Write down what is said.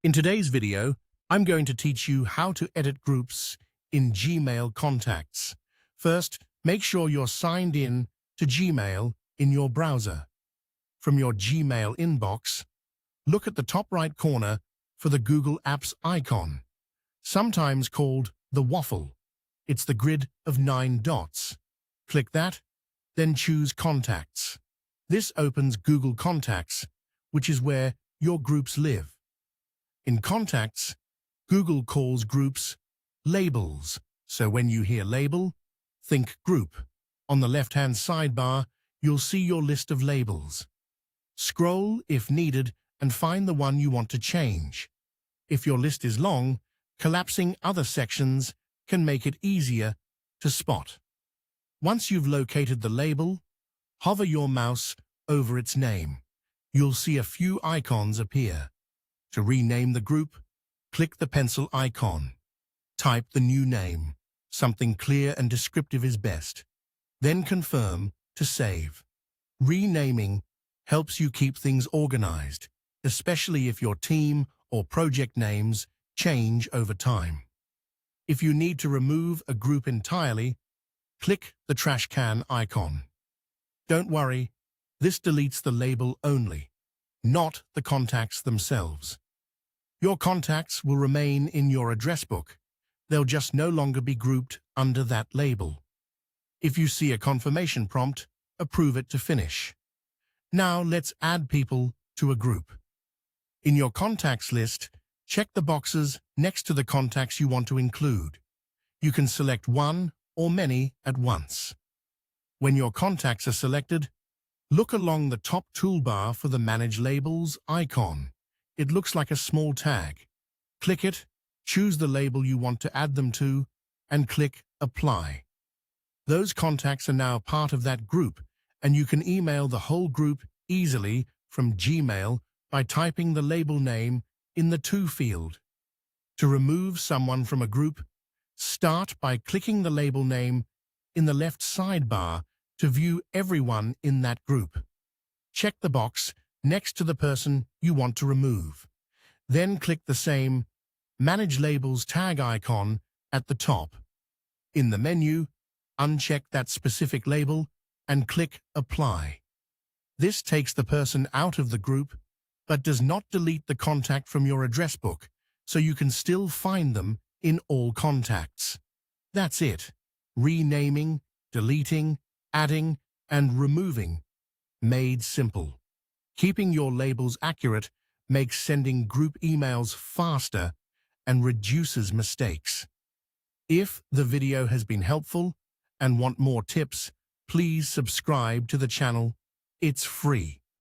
In today's video, I'm going to teach you how to edit groups in Gmail contacts. First, make sure you're signed in to Gmail in your browser. From your Gmail inbox, look at the top right corner for the Google Apps icon, sometimes called the waffle. It's the grid of 9 dots. Click that, then choose Contacts. This opens Google Contacts, which is where your groups live. In Contacts, Google calls groups labels, so when you hear label, think group. On the left-hand sidebar, you'll see your list of labels. Scroll, if needed, and find the one you want to change. If your list is long, collapsing other sections can make it easier to spot. Once you've located the label, hover your mouse over its name. You'll see a few icons appear. To rename the group, click the pencil icon. Type the new name. Something clear and descriptive is best. Then confirm to save. Renaming helps you keep things organized, especially if your team or project names change over time. If you need to remove a group entirely, click the trash can icon. Don't worry, this deletes the label only, not the contacts themselves. Your contacts will remain in your address book. They'll just no longer be grouped under that label. If you see a confirmation prompt, approve it to finish. Now let's add people to a group. In your contacts list, check the boxes next to the contacts you want to include. You can select one or many at once. When your contacts are selected, look along the top toolbar for the Manage Labels icon. It looks like a small tag. Click it, choose the label you want to add them to, and click Apply. Those contacts are now part of that group, and you can email the whole group easily from Gmail by typing the label name in the To field. To remove someone from a group, start by clicking the label name in the left sidebar to view everyone in that group. Check the box next to the person you want to remove. Then click the same Manage Labels tag icon at the top. In the menu, uncheck that specific label and click Apply. This takes the person out of the group, but does not delete the contact from your address book, so you can still find them in all contacts. That's it. Renaming, deleting, adding, and removing. Made simple. Keeping your labels accurate makes sending group emails faster and reduces mistakes. If the video has been helpful and want more tips, please subscribe to the channel. It's free.